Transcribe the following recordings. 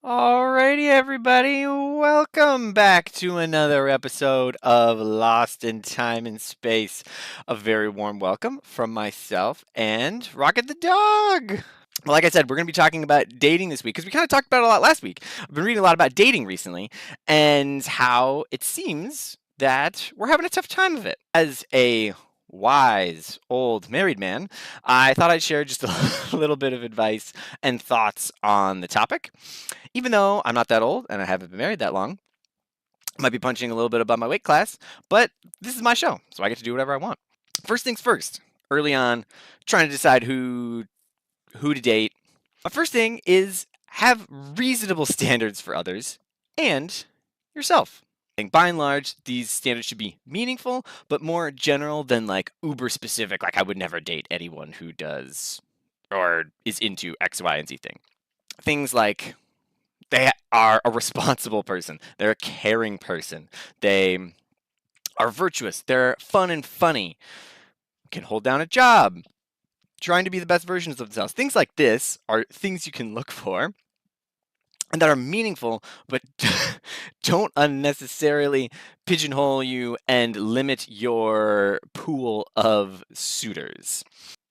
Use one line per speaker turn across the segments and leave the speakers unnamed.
Alrighty, everybody, welcome back to another episode of Lost in Time and Space. A very warm welcome from myself and Rocket the Dog. Well, like I said, we're going to be talking about dating this week because we kind of talked about it a lot last week. I've been reading a lot about dating recently and how it seems that we're having a tough time of it. As a wise old married man, I thought I'd share just a little bit of advice and thoughts on the topic. Even though I'm not that old and I haven't been married that long, I might be punching a little bit above my weight class, but this is my show, so I get to do whatever I want. First things first, early on, trying to decide who to date. My first thing is have reasonable standards for others and yourself. And by and large, these standards should be meaningful, but more general than like uber specific, like I would never date anyone who does or is into X, Y, and Z thing. Things like they are a responsible person. They're a caring person. They are virtuous. They're fun and funny. Can hold down a job. Trying to be the best versions of themselves. Things like this are things you can look for and that are meaningful, but don't unnecessarily pigeonhole you and limit your pool of suitors.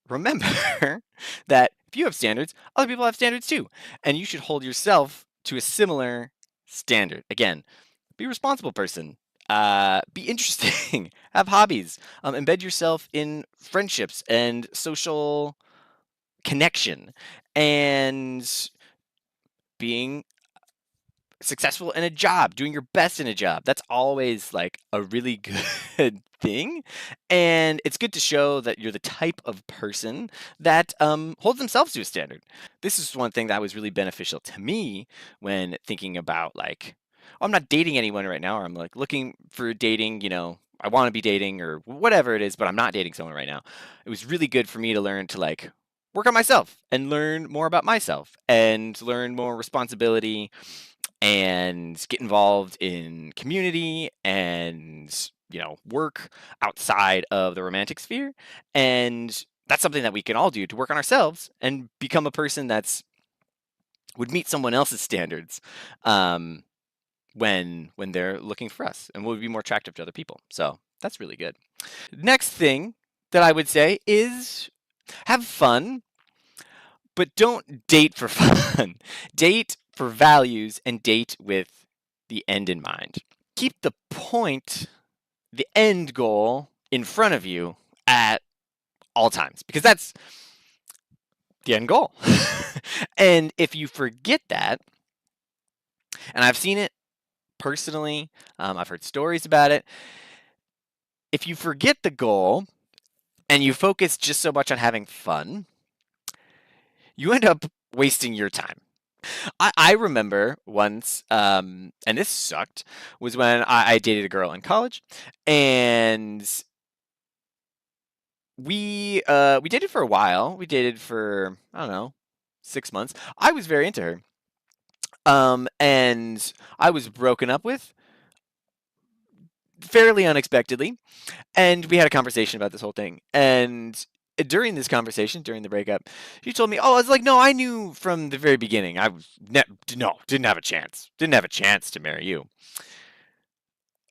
Remember that if you have standards, other people have standards too, and you should hold yourself to a similar standard. Again, be a responsible person. Be interesting. Have hobbies. Embed yourself in friendships and social connection, and being successful in a job, doing your best in a job. That's always like a really good thing. And it's good to show that you're the type of person that holds themselves to a standard. This is one thing that was really beneficial to me when thinking about like, oh, I'm not dating anyone right now, or I'm like looking for dating, I want to be dating or whatever it is, but I'm not dating someone right now. It was really good for me to learn to like work on myself and learn more about myself and learn more responsibility and get involved in community and work outside of the romantic sphere. And that's something that we can all do to work on ourselves and become a person that's would meet someone else's standards when they're looking for us and would be more attractive to other people. So that's really good. Next thing that I would say is have fun, but don't date for fun. Date for values and date with the end in mind. Keep the point, the end goal in front of you at all times because that's the end goal. And if you forget that, and I've seen it personally, I've heard stories about it. If you forget the goal and you focus just so much on having fun, you end up wasting your time. I remember once, and this sucked, was when I dated a girl in college, and we dated for a while. We dated for, I don't know, 6 months. I was very into her, and I was broken up with fairly unexpectedly, and we had a conversation about this whole thing. And during this conversation, during the breakup, she told me, "Oh, I was like, no, I knew from the very beginning. I was no, didn't have a chance. Didn't have a chance to marry you.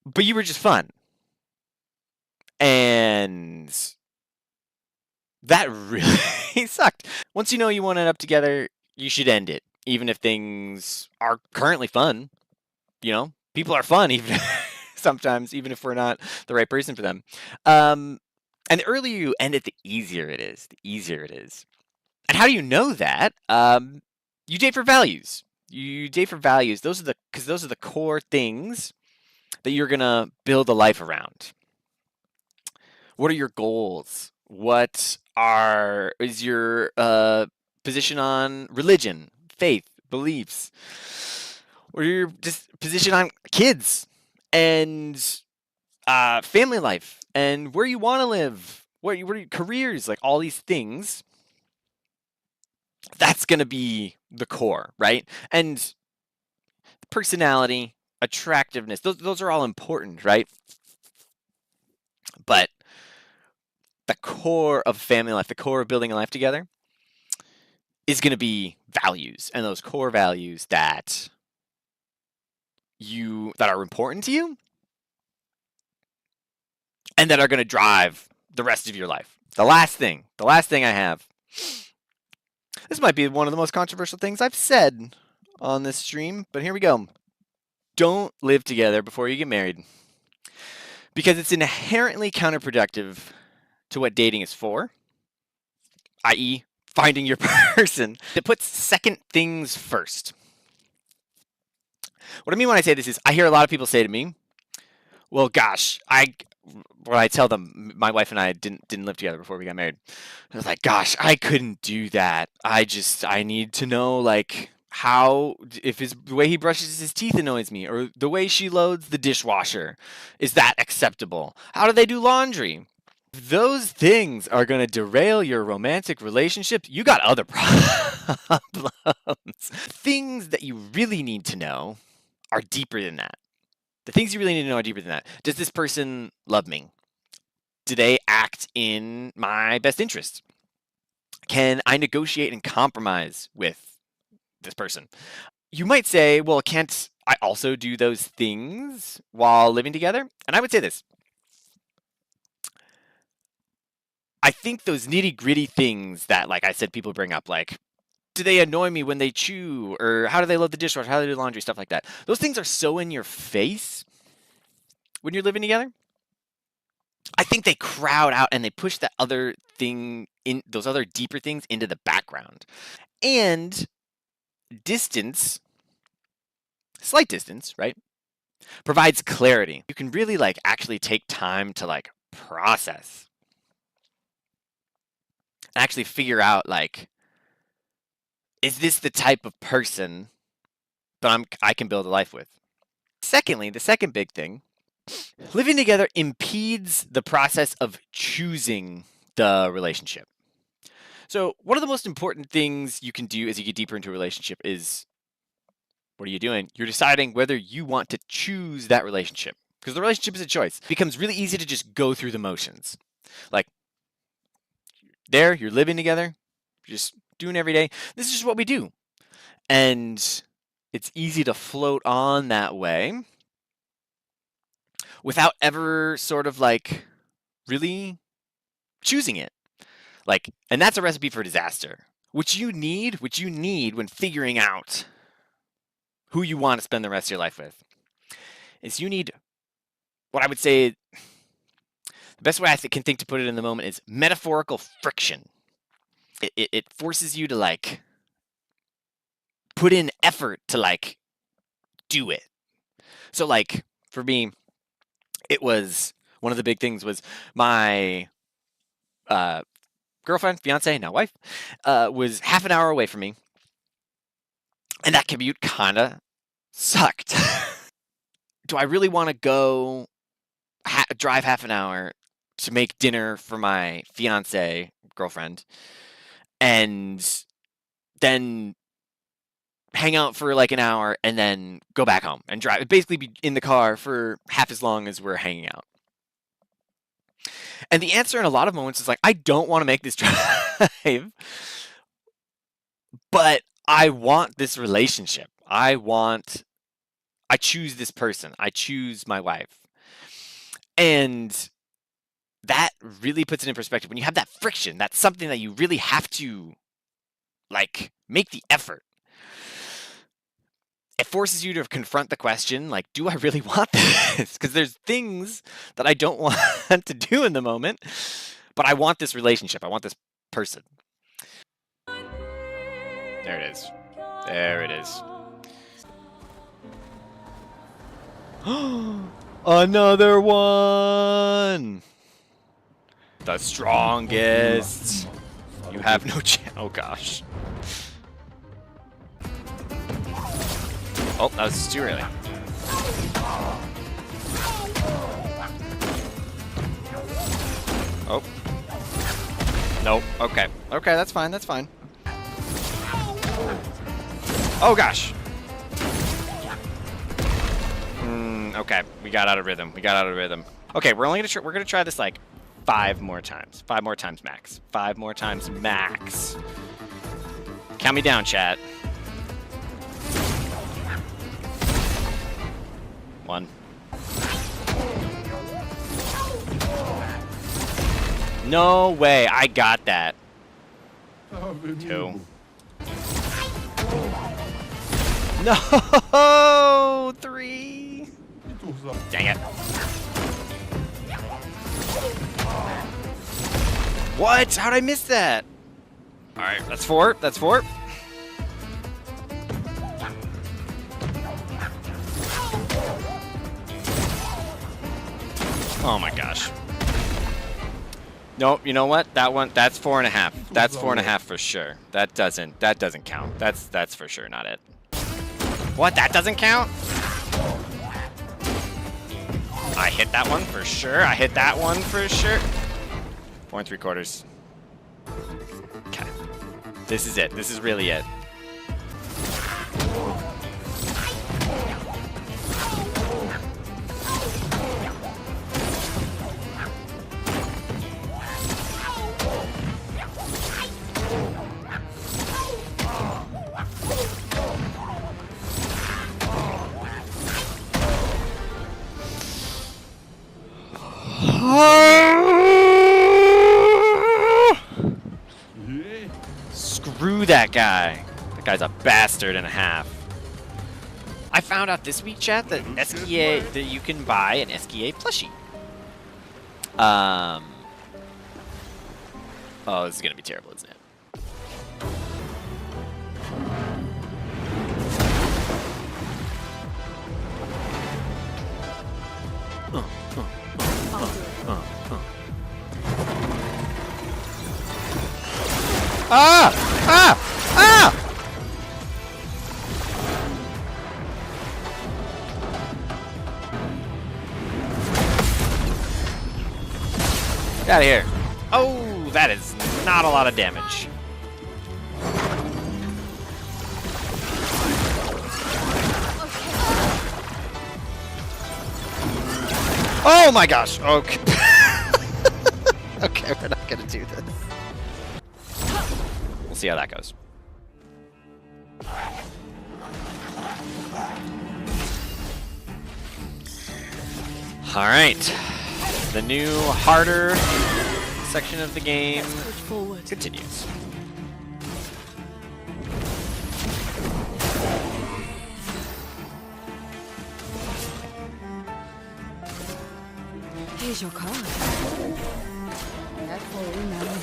But you were just fun." And that really sucked. Once you know you want to end up together, you should end it, even if things are currently fun. People are fun, even sometimes, even if we're not the right person for them. And the earlier you end it, the easier it is. The easier it is. And how do you know that? You date for values. You date for values. Because those are the core things that you're gonna build a life around. What are your goals? Is your position on religion, faith, beliefs? What are your position on kids and family life and where you want to live? What are your careers? Like all these things. That's going to be the core, right? And personality, attractiveness, those are all important, right? But the core of family life, the core of building a life together is going to be values, and those core values that that are important to you and that are going to drive the rest of your life. The last thing I have. This might be one of the most controversial things I've said on this stream, but here we go. Don't live together before you get married, because it's inherently counterproductive to what dating is for, i.e., finding your person. It puts second things first. What I mean when I say this is I hear a lot of people say to me, well, gosh, when I tell them my wife and I didn't live together before we got married, I was like, gosh, I couldn't do that. I need to know, like, if the way he brushes his teeth annoys me, or the way she loads the dishwasher, is that acceptable? How do they do laundry? If those things are going to derail your romantic relationship, you got other problems. Things that you really need to know are deeper than that. The things you really need to know are deeper than that. Does this person love me? Do they act in my best interest? Can I negotiate and compromise with this person? You might say, well, can't I also do those things while living together? And I would say this. I think those nitty-gritty things that, like I said, people bring up, like, do they annoy me when they chew? Or how do they load the dishwasher? How do they do laundry? Stuff like that. Those things are so in your face when you're living together. I think they crowd out and they push that other thing in, those other deeper things, into the background. And distance, slight distance, right, provides clarity. You can really, like, actually take time to, like, process and actually figure out, like, is this the type of person that I can build a life with? Secondly, the second big thing, living together impedes the process of choosing the relationship. So one of the most important things you can do as you get deeper into a relationship is, what are you doing? You're deciding whether you want to choose that relationship, because the relationship is a choice. It becomes really easy to just go through the motions. Like, you're living together, you're just doing every day. This is just what we do. And it's easy to float on that way without ever sort of, like, really choosing it. Like, and that's a recipe for disaster. What you need when figuring out who you want to spend the rest of your life with is, you need what I would say, the best way I can think to put it in the moment is metaphorical friction. It forces you to, like, put in effort to, like, do it. So, like, for me, it was, one of the big things was my girlfriend, fiance, now wife, was half an hour away from me. And that commute kind of sucked. Do I really want to go drive half an hour to make dinner for my fiance, girlfriend, and then hang out for like an hour and then go back home and drive, basically be in the car for half as long as we're hanging out? And the answer in a lot of moments is like, I don't want to make this drive, but I want this relationship. I choose this person. I choose my wife. And that really puts it in perspective. When you have that friction, that's something that you really have to, like, make the effort. It forces you to confront the question, like, do I really want this? Because there's things that I don't want to do in the moment, but I want this relationship. I want this person. There it is. There it is. Another one! The strongest. You have no chance. Oh gosh. Oh, that was too early. Oh. Nope. Okay. Okay, that's fine. That's fine. Oh gosh. Okay, we got out of rhythm. We got out of rhythm. Okay, we're gonna try this like 5 more times. 5 more times max. 5 more times max. Count me down, chat. One. No way, I got that. 2. No! 3. Dang it. What? How'd I miss that? Alright, that's 4. That's 4. Oh my gosh. Nope, you know what? That one, that's 4.5. That's 4.5 for sure. That doesn't count. That's for sure not it. What? That doesn't count? I hit that one for sure. I hit that one for sure. 4 3/4. Okay. This is it. This is really it. Screw that guy. That guy's a bastard and a half. I found out this week, chat, that SKA that you can buy an SKA plushie. Oh, this is gonna be terrible, isn't it? Ah! Ah! Ah! Get out of here. Oh, that is not a lot of damage. Oh my gosh. Okay. Okay, we're not gonna do this. We'll see how that goes. All right. The new, harder section of the game continues.
Here's your card. Careful, now.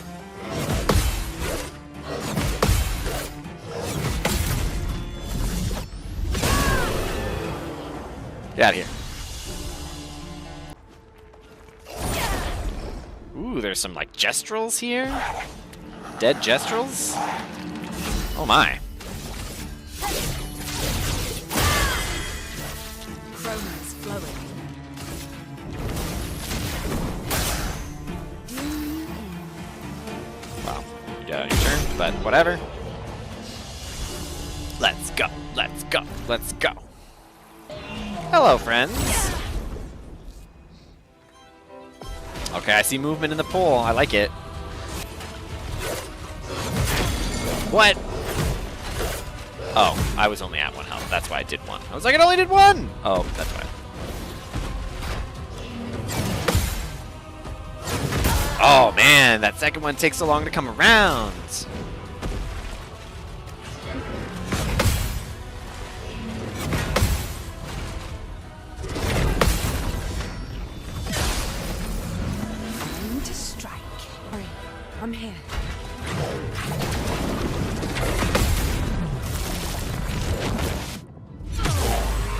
Get out of here. Ooh, there's some like gestrels here. Dead gestrels? Oh my.
Chroma's flowing.
Wow. You got on your turn, but whatever. Let's go. Let's go. Let's go. Hello, friends. Okay, I see movement in the pool. I like it. What? Oh, I was only at 1 health. That's why I did 1. I was like, it only did 1! Oh, that's why. Oh, man, that second one takes so long to come around.
I'm here.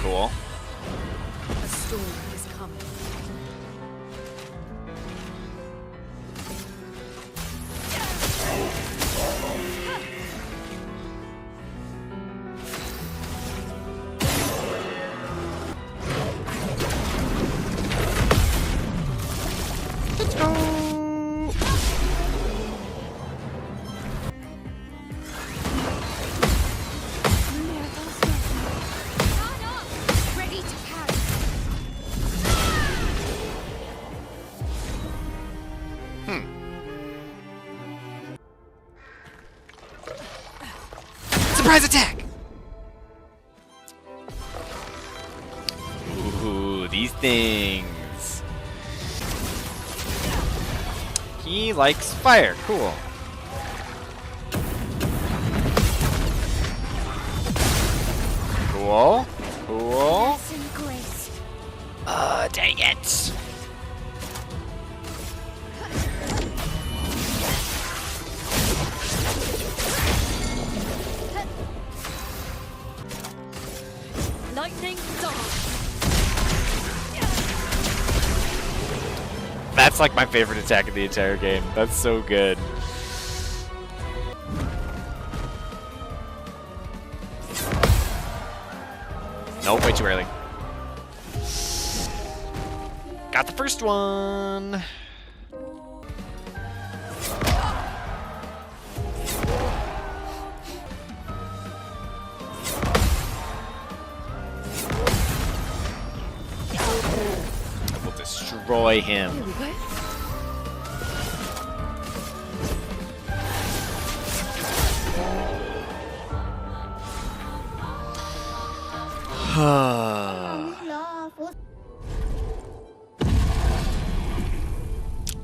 Cool.
A storm is coming.
Let's go. Surprise attack! Ooh. things. He likes fire. Cool. Cool. Cool. Dang it.
Lightning dawn.
That's like my favorite attack of the entire game. That's so good. Nope, way too early. Got the first one. We'll destroy him.
Here we go.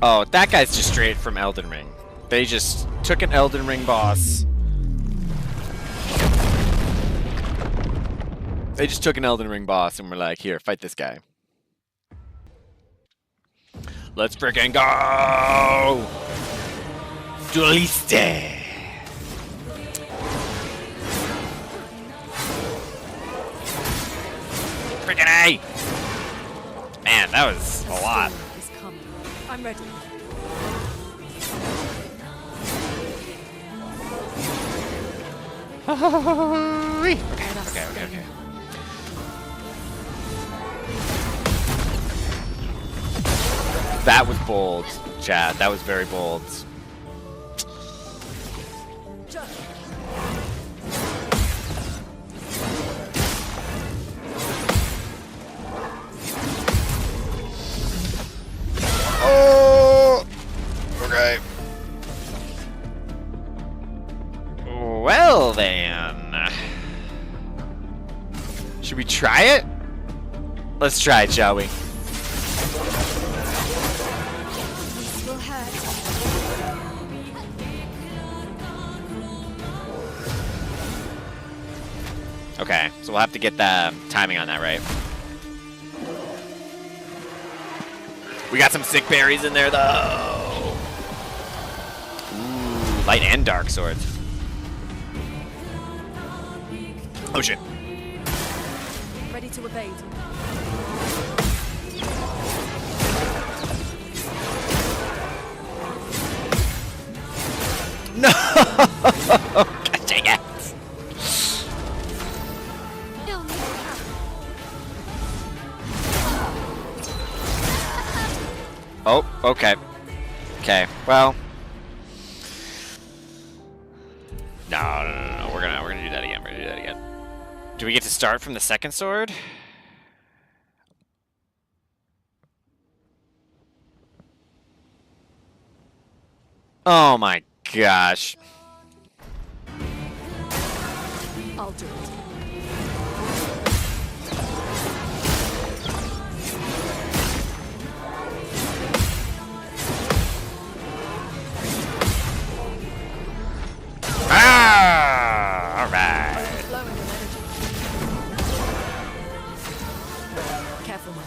Oh, that guy's just straight from Eldin Ring. They just took an Eldin Ring boss. They just took an Eldin Ring boss and were like, here, fight this guy. Let's frickin' go! Dueliste! Frickin' A! Man, that was a lot.
I'm ready.
Okay. That was bold, Chad. That was very bold. Oh! Okay. Well then. Should we try it? Let's try it, shall we?
This will hurt.
Okay, so we'll have to get the timing on that right. We got some sick berries in there, though. Ooh, light and dark swords. Oh, shit.
Ready to evade.
No! God dang it. Oh, okay. Okay, well. No. We're gonna do that again. Do we get to start from the second sword? Oh my gosh.
I'll do it.
Ah! Alright.
Overflowing with energy. Careful, Maya.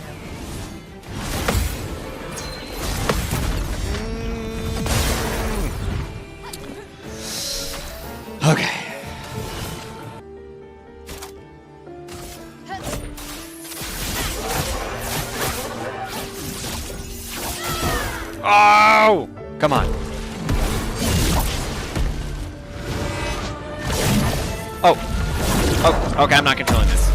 Okay. Oh! Come on. Oh, okay, I'm not controlling this.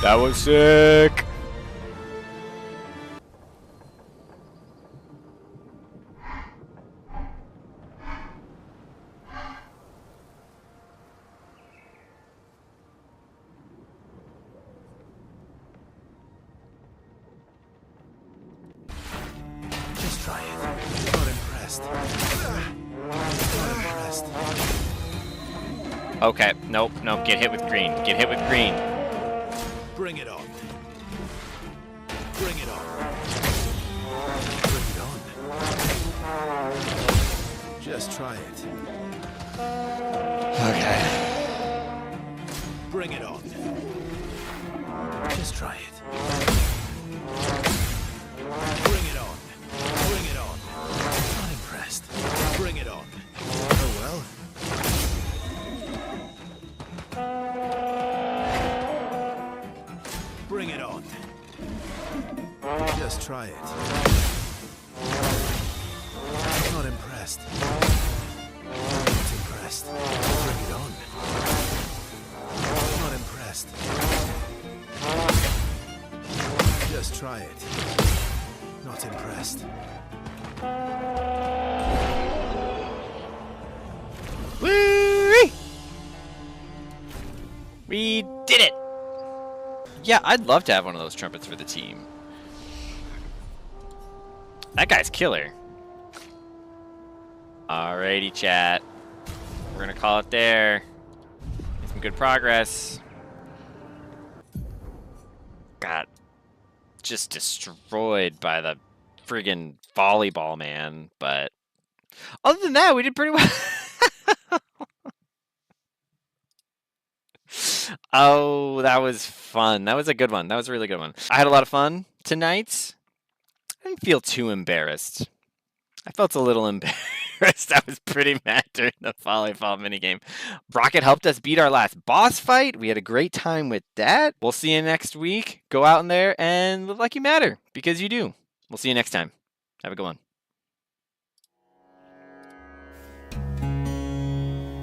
That was sick.
impressed. Not impressed.
Okay, nope, get hit with green. Get hit with green.
Bring it on. Bring it on. Bring it on. Just try it.
Okay.
Bring it on. Just try it. Bring it on. Bring it on. Not impressed. Bring it on. Oh well. Bring it on. Just try it. Not impressed. Not impressed. Bring it on. Not impressed. Just try it. Not impressed.
Woo! We did it! Yeah, I'd love to have one of those trumpets for the team. That guy's killer. Alrighty, chat. We're gonna call it there. Some good progress. Got just destroyed by the friggin' volleyball man, but other than that, we did pretty well. Oh, that was fun. That was a good one. That was a really good one. I had a lot of fun tonight. I didn't feel too embarrassed. I felt a little embarrassed. I was pretty mad during the volleyball minigame. Rocket helped us beat our last boss fight. We had a great time with that. We'll see you next week. Go out in there and live like you matter, because you do. We'll see you next time. Have a good one.